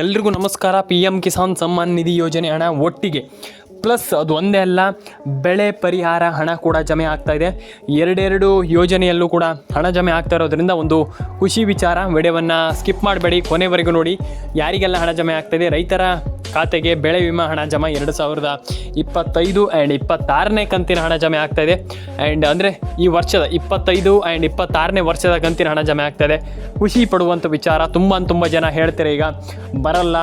ಎಲ್ರಿಗೂ ನಮಸ್ಕಾರ. P M Kisan Samman Nidhi ಯೋಜನೆ ಹಣ ಒಟ್ಟಿಗೆ ಪ್ಲಸ್ ಅದು ಒಂದೇ ಅಲ್ಲ, ಬೆಳೆ ಪರಿಹಾರ ಹಣ ಕೂಡ ಜಮೆ ಆಗ್ತಾ ಇದೆ. ಎರಡೆರಡು ಯೋಜನೆಯಲ್ಲೂ ಕೂಡ ಹಣ ಜಮೆ ಆಗ್ತಾ ಇರೋದ್ರಿಂದ ಒಂದು ಖುಷಿ ವಿಚಾರ. ವಿಡಿಯೋವನ್ನು ಸ್ಕಿಪ್ ಮಾಡಬೇಡಿ, ಕೊನೆವರೆಗೂ ನೋಡಿ. ಯಾರಿಗೆಲ್ಲ ಹಣ ಜಮೆ ಆಗ್ತಾಯಿದೆ? ರೈತರ ಖಾತೆಗೆ ಬೆಳೆ ವಿಮಾ ಹಣ ಜಮಾ 2025 ಆ್ಯಂಡ್ 26ನೇ ಕಂತಿನ ಹಣ ಜಮೆ ಆಗ್ತಾಯಿದೆ. ಆ್ಯಂಡ್ ಅಂದರೆ ಈ ವರ್ಷದ 25 ಆ್ಯಂಡ್ 26ನೇ ವರ್ಷದ ಕಂತಿನ ಹಣ ಜಮೆ ಆಗ್ತಾಯಿದೆ. ಖುಷಿ ಪಡುವಂಥ ವಿಚಾರ. ತುಂಬ ಜನ ಹೇಳ್ತಾರೆ ಈಗ ಬರಲ್ಲ,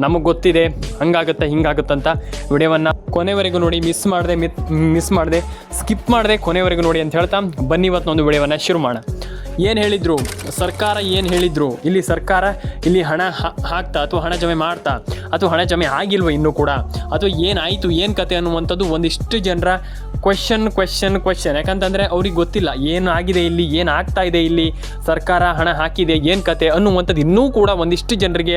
ನಮಗೆ ಗೊತ್ತಿದೆ, ಹಂಗಾಗುತ್ತೆ ಹಿಂಗಾಗುತ್ತಂತ. ವಿಡಿಯೋವನ್ನು ಕೊನೆವರೆಗೂ ನೋಡಿ, ಮಿಸ್ ಮಾಡದೆ ಸ್ಕಿಪ್ ಮಾಡದೆ ಕೊನೆವರೆಗೂ ನೋಡಿ ಅಂತ ಹೇಳ್ತಾ ಬನ್ನಿ ಇವತ್ತೊಂದು ವಿಡಿಯೋವನ್ನು ಶುರು ಮಾಡೋಣ. ಏನು ಹೇಳಿದರು ಸರ್ಕಾರ? ಏನು ಹೇಳಿದರು? ಇಲ್ಲಿ ಸರ್ಕಾರ ಇಲ್ಲಿ ಹಣ ಹಾಕ್ತಾ ಅಥವಾ ಹಣ ಜಮೆ ಮಾಡ್ತಾ ಅಥವಾ ಹಣ ಜಮೆ ಆಗಿಲ್ವ ಇನ್ನೂ ಕೂಡ, ಅಥವಾ ಏನಾಯಿತು ಏನು ಕತೆ ಅನ್ನುವಂಥದ್ದು ಒಂದಿಷ್ಟು ಜನರ ಕ್ವೆಶನ್. ಯಾಕಂತಂದರೆ ಅವ್ರಿಗೆ ಗೊತ್ತಿಲ್ಲ ಏನಾಗಿದೆ ಇಲ್ಲಿ, ಏನಾಗ್ತಾ ಇದೆ ಇಲ್ಲಿ, ಸರ್ಕಾರ ಹಣ ಹಾಕಿದೆ ಏನು ಕತೆ ಅನ್ನುವಂಥದ್ದು ಇನ್ನೂ ಕೂಡ ಒಂದಿಷ್ಟು ಜನರಿಗೆ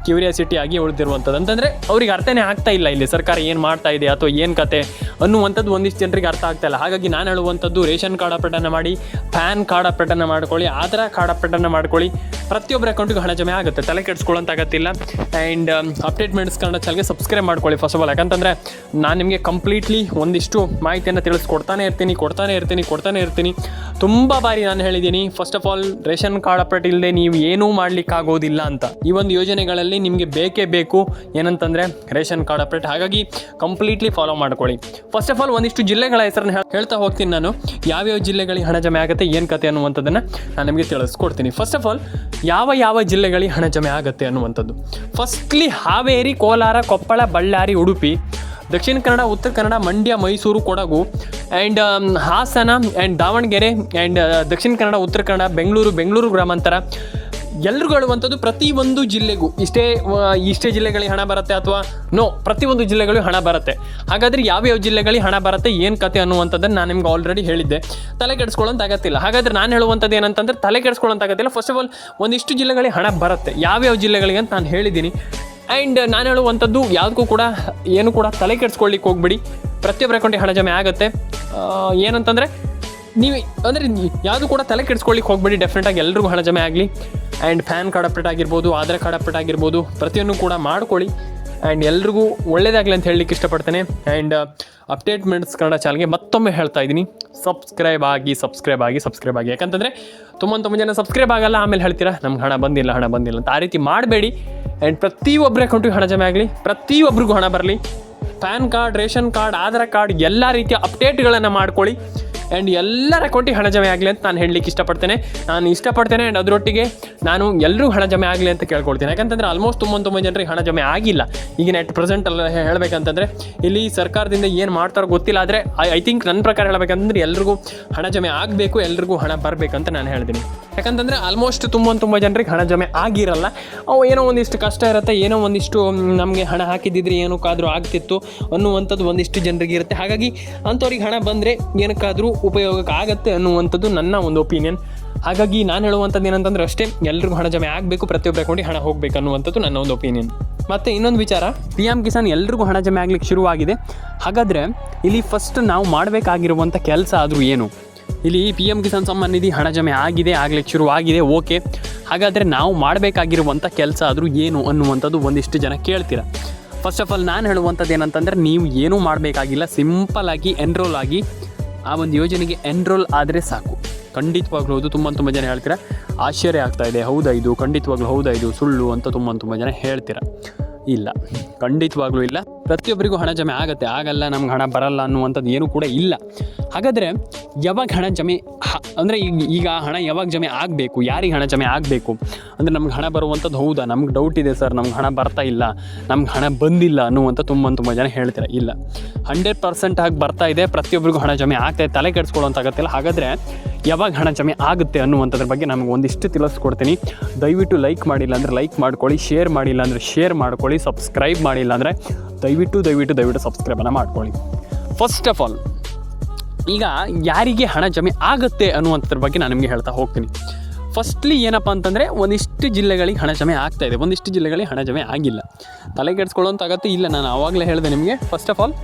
ಕ್ಯೂರಿಯಾಸಿಟಿ ಆಗಿ ಉಳಿದಿರುವಂಥದ್ದು. ಅಂತಂದರೆ ಅವ್ರಿಗೆ ಅರ್ಥನೇ ಆಗ್ತಾ ಇಲ್ಲ ಇಲ್ಲಿ ಸರ್ಕಾರ ಏನು ಮಾಡ್ತಾ ಇದೆ ಅಥವಾ ಏನು ಕತೆ ಅನ್ನುವಂಥದ್ದು ಒಂದಿಷ್ಟು ಜನರಿಗೆ ಅರ್ಥ ಆಗ್ತಾ ಇಲ್ಲ. ಹಾಗಾಗಿ ನಾನು ಹೇಳುವಂಥದ್ದು, ರೇಷನ್ ಕಾರ್ಡ್ ಅಪ್ಡೇಟನ್ನು ಮಾಡಿ, ಪ್ಯಾನ್ ಕಾರ್ಡ್ ಅಪ್ಡೇಟನ್ನು ಮಾಡ್ಕೊಳ್ಳಿ, ಆಧಾರ್ ಕಾರ್ಡ್ ಅಪ್ಡೇಟನ್ನು ಮಾಡ್ಕೊಳ್ಳಿ. ಪ್ರತಿಯೊಬ್ಬರ ಅಕೌಂಟಿಗೂ ಹಣ ಜಮೆ ಆಗುತ್ತೆ, ತಲೆ ಕೆಡಿಸ್ಕೊಳ್ಳೋಂತ ಅಗತ್ತಿಲ್ಲ. ಆ್ಯಂಡ್ ಅಪ್ಡೇಟ್ ಮೆಡಿಸ್ ಕನ್ನಡ ಚಾನಲ್ಗೆ ಸಬ್ಸ್ಕ್ರೈಬ್ ಮಾಡ್ಕೊಳ್ಳಿ ಫಸ್ಟ್ ಆಫ್ ಆಲ್. ಯಾಕಂತಂದರೆ ನಾನು ನಿಮಗೆ ಕಂಪ್ಲೀಟ್ಲಿ ಒಂದಿಷ್ಟು ಮಾಹಿತಿಯನ್ನು ತಿಳಿಸ್ಕೊಡ್ತಾನೆ ಇರ್ತೀನಿ. ತುಂಬ ಬಾರಿ ನಾನು ಹೇಳಿದ್ದೀನಿ, first of all ration card update ಇಲ್ಲದೆ ನೀವು ಏನೂ ಮಾಡಲಿಕ್ಕಾಗೋದಿಲ್ಲ ಅಂತ. ಈ ಒಂದು ಯೋಜನೆಗಳಲ್ಲಿ ನಿಮಗೆ ಬೇಕೇ ಬೇಕು ಏನಂತಂದರೆ ರೇಷನ್ ಕಾರ್ಡ್ ಅಪ್ಡೇಟ್. ಹಾಗಾಗಿ ಕಂಪ್ಲೀಟ್ಲಿ ಫಾಲೋ ಮಾಡ್ಕೊಳ್ಳಿ. ಫಸ್ಟ್ ಆಫ್ ಆಲ್ ಒಂದಿಷ್ಟು ಜಿಲ್ಲೆಗಳ ಹೆಸರನ್ನು ಹೇಳ್ತಾ ಹೋಗ್ತೀನಿ ನಾನು, ಯಾವ್ಯಾವ ಜಿಲ್ಲೆಗಳಿಗೆ ಹಣ ಜಮೆ ಆಗುತ್ತೆ, ಏನು ಕತೆ ಅನ್ನುವಂಥದ್ದನ್ನು ನಾನು ನಿಮಗೆ ತಿಳಿಸ್ಕೊಡ್ತೀನಿ. ಫಸ್ಟ್ ಆಫ್ ಆಲ್ ಯಾವ ಜಿಲ್ಲೆಗಳಿಗೆ ಹಣ ಜಮೆ ಆಗುತ್ತೆ ಅನ್ನುವಂಥದ್ದು. Firstly Haveri, Kolar, Koppal, Ballari, Udupi, Dakshina Kannada, Uttara Kannada, Mandya, Mysuru, Kodagu, and Hassan, and Davanagere, and Dakshina Kannada, Uttara Kannada, Bengaluru ಗ್ರಾಮಾಂತರ. ಎಲ್ರಿಗೂ ಹೇಳುವಂಥದ್ದು ಪ್ರತಿಯೊಂದು ಜಿಲ್ಲೆಗೂ ಇಷ್ಟೇ ಜಿಲ್ಲೆಗಳಿಗೆ ಹಣ ಬರುತ್ತೆ ಅಥವಾ ಪ್ರತಿಯೊಂದು ಜಿಲ್ಲೆಗಳಿಗೂ ಹಣ ಬರುತ್ತೆ. ಹಾಗಾದರೆ ಯಾವ್ಯಾವ ಜಿಲ್ಲೆಗಳಿಗೆ ಹಣ ಬರುತ್ತೆ, ಏನು ಕತೆ ಅನ್ನುವಂಥದ್ದನ್ನು ನಾನು ನಿಮ್ಗೆ ಆಲ್ರೆಡಿ ಹೇಳಿದ್ದೆ. ತಲೆ ಕೆಡಿಸ್ಕೊಳ್ಳೋಂತ ಆಗತ್ತಿಲ್ಲ. ಹಾಗಾದರೆ ನಾನು ಹೇಳುವಂಥದ್ದು ಏನಂತಂದರೆ ತಲೆ ಕೆಡಿಸ್ಕೊಳ್ಳೋಂತ ಆಗತ್ತಿಲ್ಲ. ಫಸ್ಟ್ ಆಫ್ ಆಲ್ ಒಂದಿಷ್ಟು ಜಿಲ್ಲೆಗಳಿಗೆ ಹಣ ಬರುತ್ತೆ, ಯಾವ್ಯಾವ ಜಿಲ್ಲೆಗಳಿಗೆ ಅಂತ ನಾನು ಹೇಳಿದ್ದೀನಿ. ಆ್ಯಂಡ್ ನಾನು ಹೇಳುವಂಥದ್ದು ಯಾವುದಕ್ಕೂ ಕೂಡ ಏನು ಕೂಡ ತಲೆ ಕೆಡಿಸ್ಕೊಳ್ಳಿಕ್ಕೆ ಹೋಗ್ಬಿಡಿ. ಪ್ರತಿಯೊಬ್ಬರ ಅಕೌಂಟಿಗೆ ಹಣ ಜಮೆ ಆಗುತ್ತೆ. ಏನಂತಂದರೆ ನೀವು ಅಂದರೆ ಯಾವುದು ಕೂಡ ತಲೆ ಕೆಡಿಸ್ಕೊಳ್ಳಿಕ್ಕೆ ಹೋಗ್ಬೇಡಿ. ಡೆಫಿನೆಟಾಗಿ ಎಲ್ರಿಗೂ ಹಣ ಜಮೆ ಆಗಲಿ. ಆ್ಯಂಡ್ ಪ್ಯಾನ್ ಕಾರ್ಡ್ ಅಪ್ಡೇಟ್ ಆಗಿರ್ಬೋದು, ಆಧಾರ್ ಕಾರ್ಡ್ ಅಪ್ಡೇಟ್ ಆಗಿರ್ಬೋದು, ಪ್ರತಿಯೊಂದು ಕೂಡ ಮಾಡ್ಕೊಳ್ಳಿ. ಆ್ಯಂಡ್ ಎಲ್ರಿಗೂ ಒಳ್ಳೆಯದಾಗಲಿ ಅಂತ ಹೇಳಲಿಕ್ಕೆ ಇಷ್ಟಪಡ್ತೇನೆ. ಆ್ಯಂಡ್ ಅಪ್ಡೇಟ್ ಮೆಡಿಸ್ ಕನ್ನಡ ಚಾನಲ್ಗೆ ಮತ್ತೊಮ್ಮೆ ಹೇಳ್ತಾ ಇದ್ದೀನಿ, ಸಬ್ಸ್ಕ್ರೈಬ್ ಆಗಿ. ಯಾಕಂತಂದರೆ ತುಂಬ ಜನ ಸಬ್ಸ್ಕ್ರೈಬ್ ಆಗಲ್ಲ, ಆಮೇಲೆ ಹೇಳ್ತೀರಾ ನಮ್ಗೆ ಹಣ ಬಂದಿಲ್ಲ ಅಂತ. ಆ ರೀತಿ ಮಾಡಬೇಡಿ. ಆ್ಯಂಡ್ ಪ್ರತಿಯೊಬ್ಬರ ಅಕೌಂಟಿಗೆ ಹಣ ಜಮೆ ಆಗಲಿ, ಪ್ರತಿಯೊಬ್ಬರಿಗೂ ಹಣ ಬರಲಿ. PAN card, ration card, Aadhaar card ಎಲ್ಲ ರೀತಿಯ ಅಪ್ಡೇಟ್ಗಳನ್ನು ಮಾಡ್ಕೊಳ್ಳಿ. ಆ್ಯಂಡ್ ಎಲ್ಲರ ಅಕೌಂಟಿಗೆ ಹಣ ಜಮೆ ಆಗಲಿ ಅಂತ ನಾನು ಹೇಳಲಿಕ್ಕೆ ಇಷ್ಟಪಡ್ತೇನೆ. ಆ್ಯಂಡ್ ಅದರೊಟ್ಟಿಗೆ ನಾನು ಎಲ್ಲರೂ ಹಣ ಜಮೆ ಆಗಲಿ ಅಂತ ಕೇಳ್ಕೊಳ್ತೀನಿ. ಯಾಕಂತಂದರೆ ಆಲ್ಮೋಸ್ಟ್ ತುಂಬ ಜನರಿಗೆ ಹಣ ಜಮೆ ಆಗಿಲ್ಲ ಈಗಿನ ಎಟ್ ಪ್ರೆಸೆಂಟ್ ಅಲ್ಲ. ಹೇಳಬೇಕಂತಂದರೆ ಇಲ್ಲಿ ಸರ್ಕಾರದಿಂದ ಏನು ಮಾಡ್ತಾರೋ ಗೊತ್ತಿಲ್ಲ. ಆದರೆ ಐ ಥಿಂಕ್ ನನ್ನ ಪ್ರಕಾರ ಹೇಳಬೇಕಂತಂದ್ರೆ ಎಲ್ರಿಗೂ ಹಣ ಜಮೆ ಆಗಬೇಕು, ಎಲ್ರಿಗೂ ಹಣ ಬರಬೇಕಂತ ನಾನು ಹೇಳ್ತೀನಿ. ಯಾಕಂತಂದರೆ ಆಲ್ಮೋಸ್ಟ್ ತುಂಬ ಜನರಿಗೆ ಹಣ ಜಮೆ ಆಗಿರಲ್ಲ. ಅವು ಏನೋ ಒಂದಿಷ್ಟು ಕಷ್ಟ ಇರುತ್ತೆ, ಏನೋ ಒಂದಿಷ್ಟು ನಮಗೆ ಹಣ ಹಾಕಿದ್ದಿದ್ರೆ ಏನಕ್ಕಾದರೂ ಆಗ್ತಿತ್ತು ಅನ್ನುವಂಥದ್ದು ಒಂದಿಷ್ಟು ಜನರಿಗೆ ಇರುತ್ತೆ. ಹಾಗಾಗಿ ಅಂಥವ್ರಿಗೆ ಹಣ ಬಂದರೆ ಏನಕ್ಕಾದರೂ ಉಪಯೋಗಕ್ಕೆ ಆಗುತ್ತೆ ಅನ್ನುವಂಥದ್ದು ನನ್ನ ಒಂದು ಒಪಿನಿಯನ್. ಹಾಗಾಗಿ ನಾನು ಹೇಳುವಂಥದ್ದು ಏನಂತಂದ್ರೆ ಅಷ್ಟೇ, ಎಲ್ರಿಗೂ ಹಣ ಜಮೆ ಆಗಬೇಕು, ಪ್ರತಿಯೊಬ್ಬರ ಅಕೌಂಟಿಗೆ ಹಣ ಹೋಗಬೇಕು ಅನ್ನುವಂಥದ್ದು ನನ್ನ ಒಂದು ಒಪಿನಿಯನ್. ಮತ್ತು ಇನ್ನೊಂದು ವಿಚಾರ, ಪಿ ಎಮ್ ಕಿಸಾನ್ ಎಲ್ರಿಗೂ ಹಣ ಜಮೆ ಆಗಲಿಕ್ಕೆ ಶುರುವಾಗಿದೆ. ಹಾಗಾದರೆ ಇಲ್ಲಿ ಫಸ್ಟ್ ನಾವು ಮಾಡಬೇಕಾಗಿರುವಂಥ ಕೆಲಸ ಆದರೂ ಏನು? ಇಲ್ಲಿ ಪಿ ಎಮ್ ಕಿಸಾನ್ ಸಮ್ಮಾನ್ ನಿಧಿ ಹಣ ಜಮೆ ಆಗಲಿಕ್ಕೆ ಶುರುವಾಗಿದೆ, ಓಕೆ. ಹಾಗಾದರೆ ನಾವು ಮಾಡಬೇಕಾಗಿರುವಂಥ ಕೆಲಸ ಆದರೂ ಏನು ಅನ್ನುವಂಥದ್ದು ಒಂದಿಷ್ಟು ಜನ ಕೇಳ್ತೀರ. ಫಸ್ಟ್ ಆಫ್ ಆಲ್ ನಾನು ಹೇಳುವಂಥದ್ದು ಏನಂತಂದರೆ, ನೀವು ಏನೂ ಮಾಡಬೇಕಾಗಿಲ್ಲ. ಸಿಂಪಲ್ಲಾಗಿ ಎನ್ರೋಲ್ ಆಗಿ ಆ ಒಂದು ಯೋಜನೆಗೆ ಎನ್ರೋಲ್ ಆದರೆ ಸಾಕು. ಖಂಡಿತವಾಗ್ಲೂ ಹೌದು. ತುಂಬ ಜನ ಹೇಳ್ತೀರಾ, ಆಶ್ಚರ್ಯ ಆಗ್ತಾ ಇದೆ, ಹೌದಾ ಇದು, ಖಂಡಿತವಾಗ್ಲೂ ಹೌದಾ ಇದು, ಸುಳ್ಳು ಅಂತ ತುಂಬ ಜನ ಹೇಳ್ತೀರಾ. ಇಲ್ಲ, ಖಂಡಿತವಾಗ್ಲೂ ಇಲ್ಲ. ಪ್ರತಿಯೊಬ್ಬರಿಗೂ ಹಣ ಜಮೆ ಆಗುತ್ತೆ, ಆಗಲ್ಲ ನಮ್ಗೆ ಹಣ ಬರಲ್ಲ ಅನ್ನುವಂಥದ್ದು ಏನೂ ಕೂಡ ಇಲ್ಲ. ಹಾಗಾದರೆ ಯಾವಾಗ ಹಣ ಜಮೆ ಅಂದರೆ ಈಗ ಹಣ ಯಾವಾಗ ಜಮೆ ಆಗಬೇಕು, ಯಾರಿಗೆ ಹಣ ಜಮೆ ಆಗಬೇಕು ಅಂದರೆ ನಮ್ಗೆ ಹಣ ಬರುವಂಥದ್ದು ಹೌದಾ, ನಮ್ಗೆ ಡೌಟ್ ಇದೆ ಸರ್, ನಮ್ಗೆ ಹಣ ಬರ್ತಾ ಇಲ್ಲ, ನಮ್ಗೆ ಹಣ ಬಂದಿಲ್ಲ ಅನ್ನುವಂಥ ತುಂಬ ಜನ ಹೇಳ್ತೀರ. ಇಲ್ಲ, 100% ಆಗಿ ಬರ್ತಾ ಇದೆ, ಪ್ರತಿಯೊಬ್ಬರಿಗೂ ಹಣ ಜಮೆ ಆಗ್ತಾಯಿದೆ, ತಲೆ ಕೆಡಿಸ್ಕೊಳ್ಳೋಂತ ಆಗತ್ತಿಲ್ಲ. ಹಾಗಾದರೆ ಯಾವಾಗ ಹಣ ಜಮೆ ಆಗುತ್ತೆ ಅನ್ನುವಂಥದ್ರ ಬಗ್ಗೆ ನಮಗೆ ಒಂದಿಷ್ಟು ತಿಳಿಸ್ಕೊಡ್ತೀನಿ. ದಯವಿಟ್ಟು ಲೈಕ್ ಮಾಡಿಲ್ಲ ಅಂದರೆ ಲೈಕ್ ಮಾಡ್ಕೊಳ್ಳಿ, ಶೇರ್ ಮಾಡಿಲ್ಲ ಅಂದರೆ ಶೇರ್ ಮಾಡ್ಕೊಳ್ಳಿ, ಸಬ್ಸ್ಕ್ರೈಬ್ ಮಾಡಿಲ್ಲ ಅಂದರೆ ದಯವಿಟ್ಟು ಸಬ್ಸ್ಕ್ರೈಬನ್ನು ಮಾಡ್ಕೊಳ್ಳಿ. ಫಸ್ಟ್ ಆಫ್ ಆಲ್ ಈಗ ಯಾರಿಗೆ ಹಣ ಜಮೆ ಆಗುತ್ತೆ ಅನ್ನುವಂಥದ್ರ ಬಗ್ಗೆ ನಾನು ನಿಮಗೆ ಹೇಳ್ತಾ ಹೋಗ್ತೀನಿ. ಫಸ್ಟ್ಲಿ ಏನಪ್ಪ ಅಂತಂದರೆ, ಒಂದಿಷ್ಟು ಜಿಲ್ಲೆಗಳಿಗೆ ಹಣ ಜಮೆ ಆಗ್ತಾಯಿದೆ, ಒಂದಿಷ್ಟು ಜಿಲ್ಲೆಗಳಿಗೆ ಹಣ ಜಮೆ ಆಗಿಲ್ಲ. ತಲೆ ಕೆಡಿಸ್ಕೊಳ್ಳೋಂತ ಆಗತ್ತೆ ಇಲ್ಲ. ನಾನು ಆವಾಗಲೇ ಹೇಳಿದೆ ನಿಮಗೆ, ಫಸ್ಟ್ ಆಫ್ ಆಲ್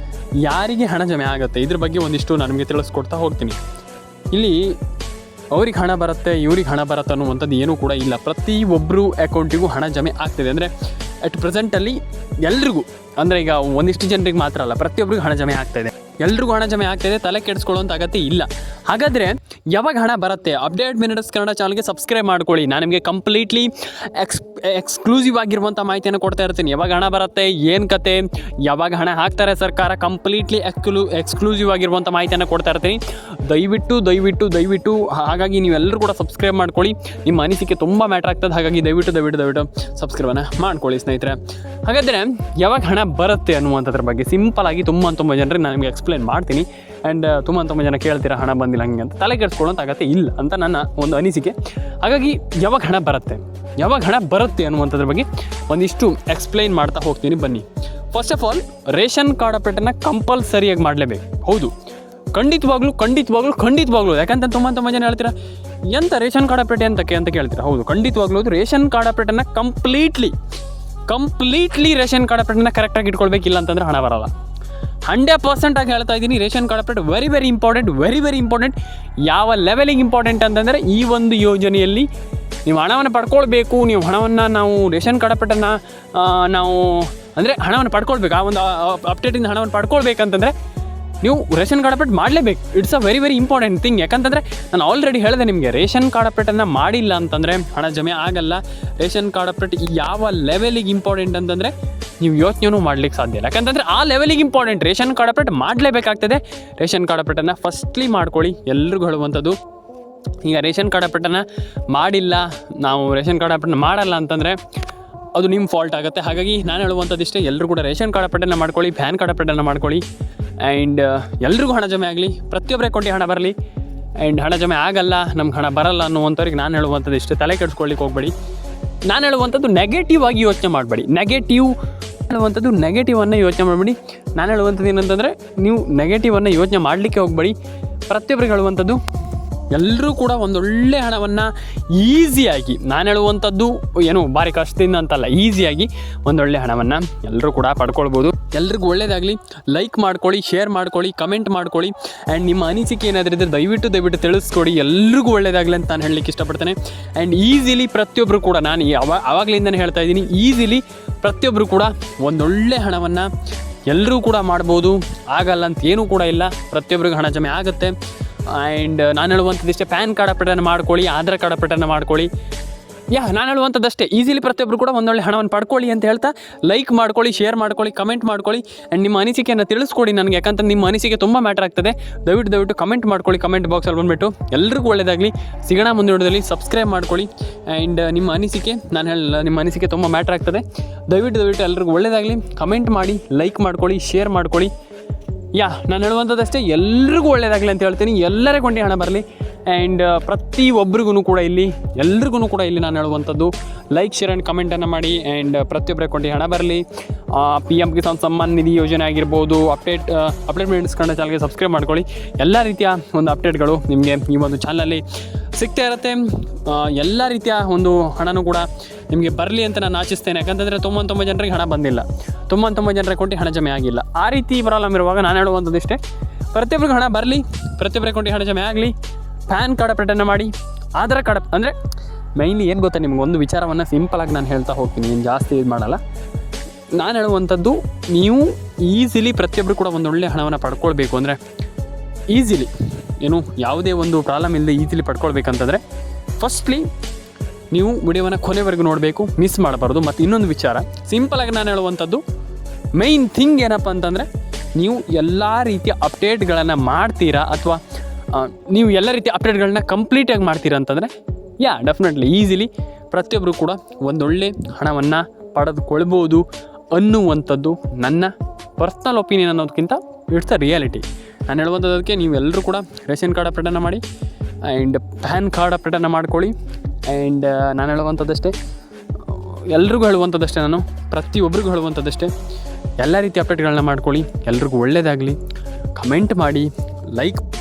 ಯಾರಿಗೆ ಹಣ ಜಮೆ ಆಗುತ್ತೆ ಇದ್ರ ಬಗ್ಗೆ ಒಂದಿಷ್ಟು ನಾನು ನಿಮಗೆ ತಿಳಿಸ್ಕೊಡ್ತಾ ಹೋಗ್ತೀನಿ. ಇಲ್ಲಿ ಅವ್ರಿಗೆ ಹಣ ಬರುತ್ತೆ, ಇವ್ರಿಗೆ ಹಣ ಬರುತ್ತೆ ಅನ್ನುವಂಥದ್ದು ಏನೂ ಕೂಡ ಇಲ್ಲ. ಪ್ರತಿಯೊಬ್ಬರು ಅಕೌಂಟಿಗೂ ಹಣ ಜಮೆ ಆಗ್ತಿದೆ. ಅಂದರೆ ಅಟ್ ಪ್ರೆಸೆಂಟಲ್ಲಿ ಎಲ್ರಿಗೂ, ಅಂದರೆ ಈಗ ಒಂದಿಷ್ಟು ಜನರಿಗೆ ಮಾತ್ರ ಅಲ್ಲ, ಪ್ರತಿಯೊಬ್ಬರಿಗೂ ಹಣ ಜಮೆ ಆಗ್ತಾಯಿದೆ, ಎಲ್ರಿಗೂ ಹಣ ಜಮೆ ಆಗ್ತಾಯಿದೆ, ತಲೆ ಕೆಡಿಸ್ಕೊಳ್ಳೋಂಥ ಅಗತ್ಯ ಇಲ್ಲ. ಹಾಗಾದರೆ ಯಾವಾಗ ಹಣ ಬರುತ್ತೆ? ಅಪ್ಡೇಟ್ ಮಿನಿಟ್ಸ್ ಕನ್ನಡ ಚಾನಲ್ಗೆ ಸಬ್ಸ್ಕ್ರೈಬ್ ಮಾಡ್ಕೊಳ್ಳಿ. ನಾನು ನಿಮಗೆ ಕಂಪ್ಲೀಟ್ಲಿ ಎಕ್ಸ್ಕ್ಲೂಸಿವ್ ಆಗಿರುವಂಥ ಮಾಹಿತಿಯನ್ನು ಕೊಡ್ತಾ ಇರ್ತೀನಿ. ಯಾವಾಗ ಹಣ ಬರುತ್ತೆ, ಏನು ಕತೆ, ಯಾವಾಗ ಹಣ ಹಾಕ್ತಾರೆ ಸರ್ಕಾರ, ಕಂಪ್ಲೀಟ್ಲಿ ಎಕ್ಸ್ಕ್ಲೂಸಿವ್ ಆಗಿರುವಂಥ ಮಾಹಿತಿಯನ್ನು ಕೊಡ್ತಾ ಇರ್ತೀನಿ. ದಯವಿಟ್ಟು ಹಾಗಾಗಿ ನೀವೆಲ್ಲರೂ ಕೂಡ ಸಬ್ಸ್ಕ್ರೈಬ್ ಮಾಡ್ಕೊಳ್ಳಿ. ನಿಮ್ಮ ಅನಿಸಿಕೆ ತುಂಬ ಮ್ಯಾಟ್ರ್ ಆಗ್ತದೆ. ಹಾಗಾಗಿ ದಯವಿಟ್ಟು ಸಬ್ಸ್ಕ್ರೈಬನ್ನು ಮಾಡ್ಕೊಳ್ಳಿ ಸ್ನೇಹಿತರೆ. ಹಾಗಾದರೆ ಯಾವಾಗ ಹಣ ಬರುತ್ತೆ ಅನ್ನುವಂಥದ್ರ ಬಗ್ಗೆ ಸಿಂಪಲಾಗಿ ತುಂಬ ಜನರಿಗೆ ನಾನು ನಿಮಗೆ ಎಕ್ಸ್ಪ್ಲೇನ್ ಮಾಡ್ತೀನಿ. ಆ್ಯಂಡ್ ತುಂಬ ಜನ ಕೇಳ್ತೀರಾ ಹಣ ಬಂದಿಲ್ಲ ಹಂಗೆ ಅಂತ. ತಲೆ ಕೆಡಿಸ್ಕೊಳ್ಳೋಂಥ ಅಗತ್ಯ ಇಲ್ಲ ಅಂತ ನನ್ನ ಒಂದು ಅನಿಸಿಕೆ. ಹಾಗಾಗಿ ಯಾವಾಗ ಹಣ ಬರುತ್ತೆ ಅನ್ನುವಂಥದ್ರ ಬಗ್ಗೆ ಒಂದಿಷ್ಟು ಎಕ್ಸ್ಪ್ಲೈನ್ ಮಾಡ್ತಾ ಹೋಗ್ತೀನಿ ಬನ್ನಿ. First of all, ration card ಅಪ್ಡೇಟನ್ನು ಕಂಪಲ್ಸರಿಯಾಗಿ ಮಾಡಲೇಬೇಕು. ಹೌದು, ಖಂಡಿತವಾಗ್ಲೂ. ಯಾಕಂತ ತುಂಬ ಜನ ಹೇಳ್ತೀರಾ ಎಂಥ ರೇಷನ್ ಕಾರ್ಡ್ ಅಪ್ಡೇಟ್ ಅಂತ ಕೇಳ್ತೀರಾ. ಹೌದು, ಖಂಡಿತವಾಗ್ಲೂ ರೇಷನ್ ಕಾರ್ಡ್ ಅಪ್ಡೇಟನ್ನು ಕಂಪ್ಲೀಟ್ಲಿ ರೇಷನ್ ಕಾರ್ಡ್ ಅಪ್ಡೇಟನ್ನು ಕರೆಕ್ಟಾಗಿ ಇಟ್ಕೊಳ್ಬೇಕಿಲ್ಲ ಅಂತಂದರೆ ಹಣ ಬರಲ್ಲ. 100% ಆಗಿ ಹೇಳ್ತಾ ಇದ್ದೀನಿ. Ration card update very important. ಯಾವ ಲೆವೆಲಿಗೆ ಇಂಪಾರ್ಟೆಂಟ್ ಅಂತಂದರೆ, ಈ ಒಂದು ಯೋಜನೆಯಲ್ಲಿ ನೀವು ಹಣವನ್ನು ಪಡ್ಕೊಳ್ಬೇಕು. ನೀವು ಹಣವನ್ನು ನಾವು ರೇಷನ್ ಕಾರ್ಡ್ ಅಪ್ಡೇಟನ್ನು ನಾವು ಅಂದರೆ ಹಣವನ್ನು ಪಡ್ಕೊಳ್ಬೇಕು. ಆ ಒಂದು ಅಪ್ಡೇಟಿಂದ ಹಣವನ್ನು ಪಡ್ಕೊಳ್ಬೇಕಂತಂದರೆ ನೀವು ರೇಷನ್ ಕಾರ್ಡ್ ಅಪ್ಡೇಟ್ ಮಾಡಲೇಬೇಕು. It's a very important thing. ಯಾಕಂತಂದರೆ ನಾನು ಆಲ್ರೆಡಿ ಹೇಳಿದೆ ನಿಮಗೆ, ರೇಷನ್ ಕಾರ್ಡ್ ಅಪ್ಡೇಟನ್ನು ಮಾಡಿಲ್ಲ ಅಂತಂದರೆ ಹಣ ಜಮೆ ಆಗಲ್ಲ. ರೇಷನ್ ಕಾರ್ಡ್ ಅಪ್ಡೇಟ್ ಯಾವ ಲೆವೆಲಿಗೆ ಇಂಪಾರ್ಟೆಂಟ್ ಅಂತಂದರೆ ನೀವು ಯೋಚನೆಯೂ ಮಾಡಲಿಕ್ಕೆ ಸಾಧ್ಯ ಇಲ್ಲ. ಯಾಕಂತಂದರೆ ಆ ಲೆವೆಲಿಗೆ ಇಂಪಾರ್ಟೆಂಟ್. ರೇಷನ್ ಕಾರ್ಡ್ ಅಪ್ಡೇಟ್ ಮಾಡಲೇಬೇಕಾಗ್ತದೆ. ರೇಷನ್ ಕಾರ್ಡ್ ಅಪ್ಡೇಟನ್ನು ಫಸ್ಟ್ಲಿ ಮಾಡ್ಕೊಳ್ಳಿ. ಎಲ್ರಿಗೂ ಹೇಳುವಂಥದ್ದು, ಈಗ ರೇಷನ್ ಕಾರ್ಡ್ ಅಪ್ಡೇಟನ್ನು ಮಾಡಿಲ್ಲ, ನಾವು ರೇಷನ್ ಕಾರ್ಡ್ ಅಪ್ಡೇಟ್ ಮಾಡಲ್ಲ ಅಂತಂದರೆ ಅದು ನಿಮ್ಮ ಫಾಲ್ಟ್ ಆಗುತ್ತೆ. ಹಾಗಾಗಿ ನಾನು ಹೇಳುವಂಥದ್ದು ಇಷ್ಟೇ, ಎಲ್ಲರೂ ಕೂಡ ರೇಷನ್ ಕಾರ್ಡ್ ಅಪ್ಡೇಟನ್ನು ಮಾಡ್ಕೊಳ್ಳಿ, ಪ್ಯಾನ್ ಕಾರ್ಡ್ ಅಪ್ಡೇಟನ್ನು ಮಾಡ್ಕೊಳ್ಳಿ. ಆ್ಯಂಡ್ ಎಲ್ರಿಗೂ ಹಣ ಜಮೆ ಆಗಲಿ, ಪ್ರತಿಯೊಬ್ಬರ ಅಕೌಂಟಿಗೆ ಹಣ ಬರಲಿ. ಆ್ಯಂಡ್ ಹಣ ಜಮೆ ಆಗಲ್ಲ, ನಮ್ಗೆ ಹಣ ಬರಲ್ಲ ಅನ್ನುವಂಥವ್ರಿಗೆ ನಾನು ಹೇಳುವಂಥದ್ದು ಇಷ್ಟೇ, ತಲೆ ಕೆಡಿಸ್ಕೊಳ್ಳಿಕ್ಕೆ ಹೋಗಬೇಡಿ. ನಾನು ಹೇಳುವಂಥದ್ದು ನೆಗೆಟಿವ್ ಆಗಿ ಯೋಚನೆ ಮಾಡಬೇಡಿ. ನೆಗೆಟಿವನ್ನು ಯೋಚನೆ ಮಾಡಬೇಡಿ. ನಾನು ಹೇಳುವಂಥದ್ದು ಏನಂತಂದರೆ, ನೀವು ನೆಗೆಟಿವನ್ನು ಯೋಚನೆ ಮಾಡಲಿಕ್ಕೆ ಹೋಗಬೇಡಿ. ಪ್ರತಿಯೊಬ್ಬರಿಗೆ ಹೇಳುವಂಥದ್ದು, ಎಲ್ಲರೂ ಕೂಡ ಒಂದೊಳ್ಳೆ ಹಣವನ್ನು ಈಸಿಯಾಗಿ, ನಾನು ಹೇಳುವಂಥದ್ದು ಏನು ಭಾರಿ ಕಷ್ಟದಿಂದ ಅಂತಲ್ಲ, ಈಸಿಯಾಗಿ ಒಂದೊಳ್ಳೆ ಹಣವನ್ನು ಎಲ್ಲರೂ ಕೂಡ ಪಡ್ಕೊಳ್ಬೋದು. ಎಲ್ರಿಗೂ ಒಳ್ಳೆಯದಾಗಲಿ. ಲೈಕ್ ಮಾಡ್ಕೊಳ್ಳಿ, ಶೇರ್ ಮಾಡ್ಕೊಳ್ಳಿ, ಕಮೆಂಟ್ ಮಾಡ್ಕೊಳ್ಳಿ. ಆ್ಯಂಡ್ ನಿಮ್ಮ ಅನಿಸಿಕೆ ಏನಾದರೂ ಇದ್ದರೆ ದಯವಿಟ್ಟು ತಿಳಿಸ್ಕೊಡಿ. ಎಲ್ರಿಗೂ ಒಳ್ಳೆಯದಾಗಲಿ ಅಂತ ನಾನು ಹೇಳಲಿಕ್ಕೆ ಇಷ್ಟಪಡ್ತೇನೆ. ಆ್ಯಂಡ್ ಈಸಿಲಿ ಪ್ರತಿಯೊಬ್ಬರು ಕೂಡ, ನಾನು ಆವಾಗಲಿಂದನೇ ಹೇಳ್ತಾ ಇದ್ದೀನಿ, ಈಸಿಲಿ ಪ್ರತಿಯೊಬ್ಬರು ಕೂಡ ಒಂದೊಳ್ಳೆ ಹಣವನ್ನು ಎಲ್ಲರೂ ಕೂಡ ಮಾಡ್ಬೋದು. ಆಗಲ್ಲ ಅಂತ ಏನೂ ಕೂಡ ಇಲ್ಲ, ಪ್ರತಿಯೊಬ್ಬರಿಗೂ ಹಣ ಜಮೆ ಆಗುತ್ತೆ. ಆ್ಯಂಡ್ ನಾನು ಹೇಳುವಂಥದ್ದು ಪ್ಯಾನ್ ಕಾರ್ಡ್ ಅಪ್ಡೇಟನ್ನು ಮಾಡ್ಕೊಳ್ಳಿ, ಆಧಾರ್ ಕಾರ್ಡ್ ಅಪ್ಡೇಟನ್ನು ಮಾಡ್ಕೊಳ್ಳಿ. ನಾನು ಹೇಳುವಂಥದ್ದಷ್ಟೇ, ಈಸಿಲಿ ಪ್ರತಿಯೊಬ್ಬರು ಕೂಡ ಒಂದೊಳ್ಳೆ ಹಣವನ್ನು ಪಡ್ಕೊಳ್ಳಿ ಅಂತ ಹೇಳ್ತಾ, ಲೈಕ್ ಮಾಡ್ಕೊಳ್ಳಿ, ಶೇರ್ ಮಾಡ್ಕೊಳ್ಳಿ, ಕಮೆಂಟ್ ಮಾಡ್ಕೊಳ್ಳಿ. ಆ್ಯಂಡ್ ನಿಮ್ಮ ಅನಿಸಿಕೆಯನ್ನು ತಿಳಿಸ್ಕೊಡಿ ನನಗೆ. ಯಾಕಂತ ನಿಮ್ಮ ಅನಿಸಿಕೆ ತುಂಬ ಮ್ಯಾಟರ್ ಆಗ್ತದೆ. ದಯವಿಟ್ಟು ಕಮೆಂಟ್ ಮಾಡ್ಕೊಳ್ಳಿ, ಕಮೆಂಟ್ ಬಾಕ್ಸಲ್ಲಿ ಬಂದುಬಿಟ್ಟು. ಎಲ್ರಿಗೂ ಒಳ್ಳೆಯದಾಗಲಿ. ಸಿಗೋಣ ಮುಂದಿನ ವಿಡಿಯೋದಲ್ಲಿ. ಸಬ್ಸ್ಕ್ರೈಬ್ ಮಾಡ್ಕೊಳ್ಳಿ. ಆ್ಯಂಡ್ ನಿಮ್ಮ ಅನಿಸಿಕೆ, ನಿಮ್ಮ ಅನಿಸಿಕೆ ತುಂಬ ಮ್ಯಾಟರ್ ಆಗ್ತದೆ. ದಯವಿಟ್ಟು ಎಲ್ರಿಗೂ ಒಳ್ಳೆಯದಾಗಲಿ. ಕಮೆಂಟ್ ಮಾಡಿ, ಲೈಕ್ ಮಾಡ್ಕೊಳ್ಳಿ, ಶೇರ್ ಮಾಡ್ಕೊಳ್ಳಿ. ನಾನು ಹೇಳುವಂಥದ್ದಷ್ಟೇ, ಎಲ್ರಿಗೂ ಒಳ್ಳೆಯದಾಗಲಿ ಅಂತ ಹೇಳ್ತೀನಿ. ಎಲ್ಲರ ಕೊಂಡಿ ಹಣ ಬರಲಿ. ಆ್ಯಂಡ್ ಪ್ರತಿಯೊಬ್ಬರಿಗೂ ಕೂಡ ಇಲ್ಲಿ ನಾನು ಹೇಳುವಂಥದ್ದು, ಲೈಕ್, ಶೇರ್ ಆ್ಯಂಡ್ ಕಮೆಂಟನ್ನು ಮಾಡಿ. ಆ್ಯಂಡ್ ಪ್ರತಿಯೊಬ್ಬರ ಕೊಂಡಿ ಹಣ ಬರಲಿ. PM ಕಿಸಾನ್ ಸಮ್ಮಾನ್ ನಿಧಿ ಯೋಜನೆ ಆಗಿರ್ಬೋದು, ಅಪ್ಡೇಟ್ ಮಿನಿಟ್ಸ್ ಕನ್ನಡ ಚಾನಲ್ಗೆ ಸಬ್ಸ್ಕ್ರೈಬ್ ಮಾಡ್ಕೊಳ್ಳಿ. ಎಲ್ಲ ರೀತಿಯ ಒಂದು ಅಪ್ಡೇಟ್ಗಳು ನಿಮಗೆ ಈ ಒಂದು ಚಾನಲಲ್ಲಿ ಸಿಗ್ತಾ ಇರುತ್ತೆ. ಎಲ್ಲ ರೀತಿಯ ಒಂದು ಹಣನೂ ಕೂಡ ನಿಮಗೆ ಬರಲಿ ಅಂತ ನಾನು ಆಶಿಸ್ತೇನೆ. ಯಾಕಂತಂದರೆ ತುಂಬ ಜನರಿಗೆ ಹಣ ಬಂದಿಲ್ಲ, ತುಂಬ ಜನರ ಅಕೌಂಟಿಗೆ ಹಣ ಜಮೆ ಆಗಿಲ್ಲ. ಆ ರೀತಿ ಪ್ರಾಬ್ಲಮ್ ಇರುವಾಗ ನಾನು ಹೇಳುವಂಥದ್ದು ಇಷ್ಟೇ, ಪ್ರತಿಯೊಬ್ಬರಿಗೆ ಹಣ ಬರಲಿ, ಪ್ರತಿಯೊಬ್ಬರ ಅಕೌಂಟಿಗೆ ಹಣ ಜಮೆ ಆಗಲಿ. ಪ್ಯಾನ್ ಕಾರ್ಡ್ ಅಪ್ಡೇಟನ್ನು ಮಾಡಿ, ಆಧಾರ್ ಕಾರ್ಡ್ ಅಂದರೆ ಮೈನ್ಲಿ ಏನು ಗೊತ್ತಾ, ನಿಮ್ಗೆ ಒಂದು ವಿಚಾರವನ್ನು ಸಿಂಪಲಾಗಿ ನಾನು ಹೇಳ್ತಾ ಹೋಗ್ತೀನಿ, ಏನು ಜಾಸ್ತಿ ಇದು ಮಾಡಲ್ಲ. ನಾನು ಹೇಳುವಂಥದ್ದು, ನೀವು ಈಸಿಲಿ ಪ್ರತಿಯೊಬ್ಬರು ಕೂಡ ಒಂದೊಳ್ಳೆ ಹಣವನ್ನು ಪಡ್ಕೊಳ್ಬೇಕು ಅಂದರೆ, ಈಸಿಲಿ ಏನು ಯಾವುದೇ ಒಂದು ಪ್ರಾಬ್ಲಮ್ ಇಲ್ಲದೆ ಈಸಿಲಿ ಪಡ್ಕೊಳ್ಬೇಕಂತಂದರೆ, ಫಸ್ಟ್ಲಿ ನೀವು ವಿಡಿಯೋವನ್ನು ಕೊನೆವರೆಗೂ ನೋಡಬೇಕು, ಮಿಸ್ ಮಾಡಬಾರ್ದು. ಮತ್ತು ಇನ್ನೊಂದು ವಿಚಾರ, ಸಿಂಪಲಾಗಿ ನಾನು ಹೇಳುವಂಥದ್ದು ಮೈನ್ ಥಿಂಗ್ ಏನಪ್ಪ ಅಂತಂದರೆ, ನೀವು ಎಲ್ಲ ರೀತಿಯ ಅಪ್ಡೇಟ್ಗಳನ್ನು ಮಾಡ್ತೀರಾ ಅಥವಾ ನೀವು ಎಲ್ಲ ರೀತಿಯ ಅಪ್ಡೇಟ್ಗಳನ್ನ ಕಂಪ್ಲೀಟಾಗಿ ಮಾಡ್ತೀರಾ ಅಂತಂದರೆ, ಡೆಫಿನೆಟ್ಲಿ ಈಸಿಲಿ ಪ್ರತಿಯೊಬ್ಬರು ಕೂಡ ಒಂದೊಳ್ಳೆ ಹಣವನ್ನು ಪಡೆದುಕೊಳ್ಬೋದು ಅನ್ನುವಂಥದ್ದು ನನ್ನ ಪರ್ಸ್ನಲ್ ಒಪಿನಿಯನ್ ಅನ್ನೋದಕ್ಕಿಂತ ಇಟ್ಸ್ ಅ ರಿಯಾಲಿಟಿ. ನಾನು ಹೇಳುವಂಥದ್ದಕ್ಕೆ ನೀವೆಲ್ಲರೂ ಕೂಡ ರೇಷನ್ ಕಾರ್ಡ್ ಅಪ್ಡೇಟನ್ನು ಮಾಡಿ, ಆ್ಯಂಡ್ ಪ್ಯಾನ್ ಕಾರ್ಡ್ ಅಪ್ಡೇಟನ್ನು ಮಾಡ್ಕೊಳ್ಳಿ. ಆ್ಯಂಡ್ ನಾನು ಹೇಳುವಂಥದ್ದಷ್ಟೇ, ಎಲ್ರಿಗೂ ಹೇಳುವಂಥದ್ದಷ್ಟೇ, ನಾನು ಪ್ರತಿಯೊಬ್ಬರಿಗೂ ಹೇಳುವಂಥದ್ದಷ್ಟೇ, ಎಲ್ಲ ರೀತಿಯ ಅಪ್ಡೇಟ್ಗಳನ್ನ ಮಾಡ್ಕೊಳ್ಳಿ. ಎಲ್ರಿಗೂ ಒಳ್ಳೆಯದಾಗಲಿ. ಕಮೆಂಟ್ ಮಾಡಿ,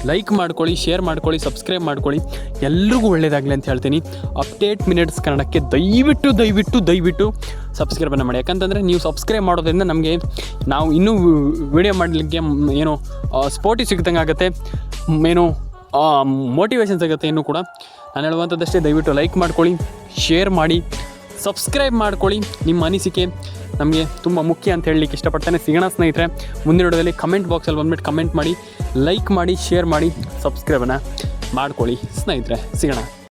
ಲೈಕ್ ಮಾಡ್ಕೊಳ್ಳಿ, ಶೇರ್ ಮಾಡ್ಕೊಳ್ಳಿ, ಸಬ್ಸ್ಕ್ರೈಬ್ ಮಾಡ್ಕೊಳ್ಳಿ. ಎಲ್ರಿಗೂ ಒಳ್ಳೆಯದಾಗಲಿ ಅಂತ ಹೇಳ್ತೀನಿ. ಅಪ್ಡೇಟ್ ಮಿನಿಟ್ಸ್ ಕನ್ನಡಕ್ಕೆ ದಯವಿಟ್ಟು ಸಬ್ಸ್ಕ್ರೈಬನ್ನು ಮಾಡಿ. ಯಾಕಂತಂದರೆ ನೀವು ಸಬ್ಸ್ಕ್ರೈಬ್ ಮಾಡೋದ್ರಿಂದ ನಮಗೆ ನಾವು ಇನ್ನೂ ವಿಡಿಯೋ ಮಾಡಲಿಕ್ಕೆ ಏನೋ ಸ್ಪೋರ್ಟಿ ಸಿಗ್ದಂಗೆ ಆಗುತ್ತೆ, ಏನೋ ಮೋಟಿವೇಶನ್ ಸಿಗುತ್ತೆ ಇನ್ನೂ ಕೂಡ. ನಾನು ಹೇಳುವಂಥದ್ದಷ್ಟೇ, ದಯವಿಟ್ಟು ಲೈಕ್ ಮಾಡ್ಕೊಳ್ಳಿ, ಶೇರ್ ಮಾಡಿ, ಸಬ್ಸ್ಕ್ರೈಬ್ ಮಾಡ್ಕೊಳ್ಳಿ. ನಿಮ್ಮ ಅನಿಸಿಕೆ ನಮಗೆ ತುಂಬ ಮುಖ್ಯ ಅಂತ ಹೇಳಲಿಕ್ಕೆ ಇಷ್ಟಪಡ್ತೇನೆ. ಸಿಗೋಣ ಸ್ನೇಹಿತರೆ ಮುಂದಿನ ವಿಡಿಯೋದಲ್ಲಿ. ಕಮೆಂಟ್ ಬಾಕ್ಸಲ್ಲಿ ಬಂದುಬಿಟ್ಟು ಕಮೆಂಟ್ ಮಾಡಿ, ಲೈಕ್ ಮಾಡಿ, ಶೇರ್ ಮಾಡಿ, ಸಬ್ಸ್ಕ್ರೈಬನ್ನು ಮಾಡ್ಕೊಳ್ಳಿ ಸ್ನೇಹಿತರೆ. ಸಿಗೋಣ.